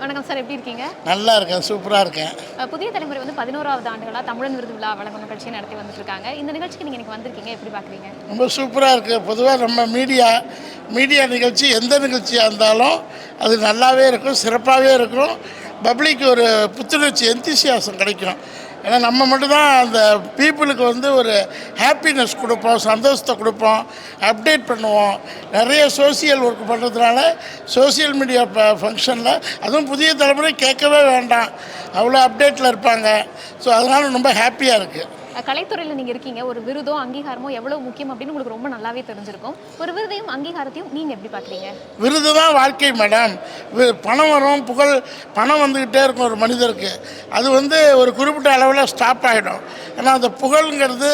வணக்கம் சார், எப்படி இருக்கீங்க? நல்லா இருக்கேன், சூப்பராக இருக்கேன். புதிய தலைமுறை வந்து 11வது ஆண்டுகளாக தமிழன் விருது விழா வழங்கும் நிகழ்ச்சியை நடத்தி வந்துட்டு இருக்காங்க. இந்த நிகழ்ச்சிக்கு நீங்கள் எனக்கு வந்திருக்கீங்க, எப்படி பார்க்குறீங்க? ரொம்ப சூப்பராக இருக்குது. பொதுவாக நம்ம மீடியா நிகழ்ச்சி எந்த நிகழ்ச்சியாக இருந்தாலும் அது நல்லாவே இருக்கும், சிறப்பாகவே இருக்கும். பப்ளிக் ஒரு புத்துணர்ச்சி, எந்திசியாசம் கிடைக்கும். ஏன்னா நம்ம மட்டும்தான் அந்த பீப்புளுக்கு வந்து ஒரு ஹாப்பினஸ் கொடுப்போம், சந்தோஷத்தை கொடுப்போம், அப்டேட் பண்ணுவோம். நிறைய சோசியல் ஒர்க் பண்ணுறதுனால சோசியல் மீடியா ஃபங்க்ஷனில் அதுவும் புதிய தலைமுறை கேட்கவே வேண்டாம், அவ்வளோ அப்டேட்டில் இருப்பாங்க. ஸோ அதனால் ரொம்ப ஹாப்பியாக இருக்குது. கலைத்துறையில் நீங்கள் இருக்கீங்க, ஒரு விருதோ அங்கீகாரமோ எவ்வளோ முக்கியம் அப்படின்னு உங்களுக்கு ரொம்ப நல்லாவே தெரிஞ்சிருக்கும். ஒரு விருதையும் அங்கீகாரத்தையும் நீங்கள் எப்படி பார்க்குறீங்க? விருது தான் வாழ்க்கை மேடம். பணம் வரும், புகழ், பணம் வந்துக்கிட்டே இருக்கும் ஒரு மனிதருக்கு. அது வந்து ஒரு குறிப்பிட்ட அளவில் ஸ்டாப் ஆகிடும். ஏன்னா அந்த புகழ்ங்கிறது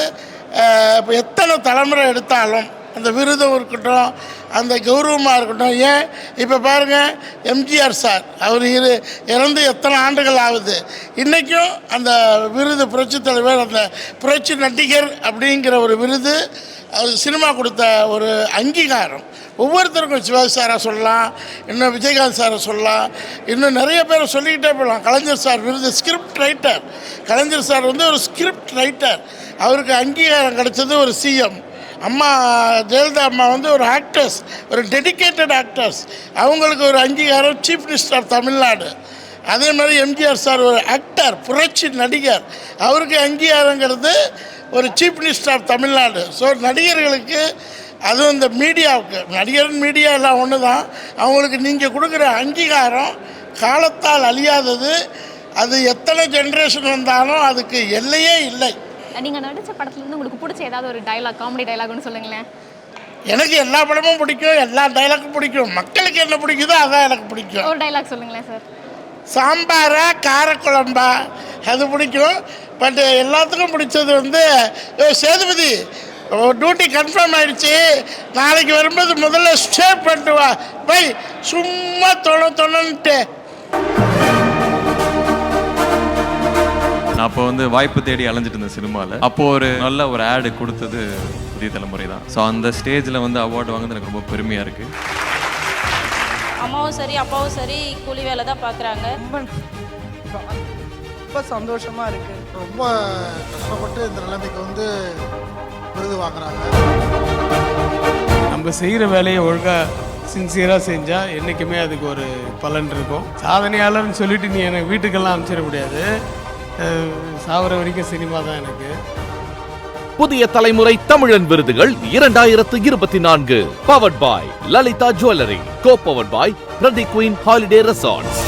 இப்போ எத்தனை தலைமுறை எடுத்தாலும் அந்த விருதும் இருக்கட்டும், அந்த கௌரவமாக இருக்கட்டும். ஏன் இப்போ பாருங்கள், எம்ஜிஆர் சார் அவர் இறந்து எத்தனை ஆண்டுகள் ஆகுது, இன்றைக்கும் அந்த விருது புரட்சி தலைவர், அந்த புரட்சி நடிகர் அப்படிங்கிற ஒரு விருது, அது சினிமா கொடுத்த ஒரு அங்கீகாரம். ஒவ்வொருத்தருக்கும் சிவாஜி சாரை சொல்லலாம், இன்னும் விஜயகாந்த் சாரை சொல்லலாம், இன்னும் நிறைய பேரை சொல்லிக்கிட்டே போகலாம். கலைஞர் சார் விருது ஸ்கிரிப்ட் ரைட்டர். கலைஞர் சார் வந்து ஒரு ஸ்கிரிப்ட் ரைட்டர், அவருக்கு அங்கீகாரம் கிடைச்சது ஒரு சிஎம். அம்மா ஜெயலலிதா அம்மா வந்து ஒரு ஆக்டர்ஸ், ஒரு டெடிக்கேட்டட் ஆக்டர்ஸ், அவங்களுக்கு ஒரு அங்கீகாரம் சீஃப் மினிஸ்டர் ஆஃப் தமிழ்நாடு. அதே மாதிரி எம்ஜிஆர் சார் ஒரு ஆக்டர், புரட்சி நடிகர், அவருக்கு அங்கீகாரங்கிறது ஒரு chief minister of Tamil Nadu. So நடிகர்களுக்கு, அதுவும் இந்த மீடியாவுக்கு, நடிகர் மீடியா எல்லாம் ஒன்று தான், அவங்களுக்கு நீங்கள் கொடுக்குற அங்கீகாரம் காலத்தால் அழியாதது. அது எத்தனை ஜென்ரேஷன் வந்தாலும் அதுக்கு எல்லையே இல்லை. நீங்கள் நடித்த படத்துலேருந்து உங்களுக்கு பிடிச்ச ஏதாவது ஒரு டைலாக், காமெடி டைலாக்னு சொல்லுங்களேன். எனக்கு எல்லா படமும் பிடிக்கும், எல்லா டைலாக்கும் பிடிக்கும். மக்களுக்கு என்ன பிடிக்குதோ அதான் எனக்கு பிடிக்கும். ஒரு டைலாக் சொல்லுங்களேன் சார். சாம்பாரா காரக்குழம்பா, அது பிடிக்கும். பட் எல்லாத்துக்கும் பிடிச்சது வந்து சேதுபதி டியூட்டி கன்ஃபார்ம் ஆகிடுச்சு, நாளைக்கு வரும்போது முதல்ல ஸ்டே பண்ணிட்டு வா பை, சும்மா தொண்ணன்ட்டு. நான் அப்போ வந்து வாய்ப்பு தேடி அலைஞ்சிட்டு இருந்தேன் சினிமாவில். அப்போது ஒரு நல்ல ஒரு ஆடு கொடுத்தது புதிய தலைமுறை தான். ஸோ அந்த ஸ்டேஜில் வந்து அவார்டு வாங்குறது எனக்கு ரொம்ப பெருமையாக இருக்குது. அம்மாவும் சரி அப்பாவும் சரி கூலி வேலை தான் பார்க்குறாங்க. ரொம்ப சந்தோஷமாக இருக்குது. ரொம்ப கஷ்டப்பட்டு இந்த நிலைமைக்கு வந்து விருது வாங்குறாங்க. நம்ம செய்கிற வேலையை ஒழுங்காக சின்சியராக செஞ்சால் என்றைக்குமே அதுக்கு ஒரு பலன் இருக்கும். சாதனையாளர்னு சொல்லிட்டு நீ எனக்கு வீட்டுக்கெல்லாம் அனுப்பிச்சிட முடியாது. சாவர வரைக்கும் சினிமா தான் எனக்கு. புதிய தலைமுறை தமிழன் விருதுகள் 2024 பவர்ட் பாய் லலிதா ஜுவல்லரி, கோ பவர்ட் பாய் பிரதி குயின் ஹாலிடே ரெசார்ட்ஸ்.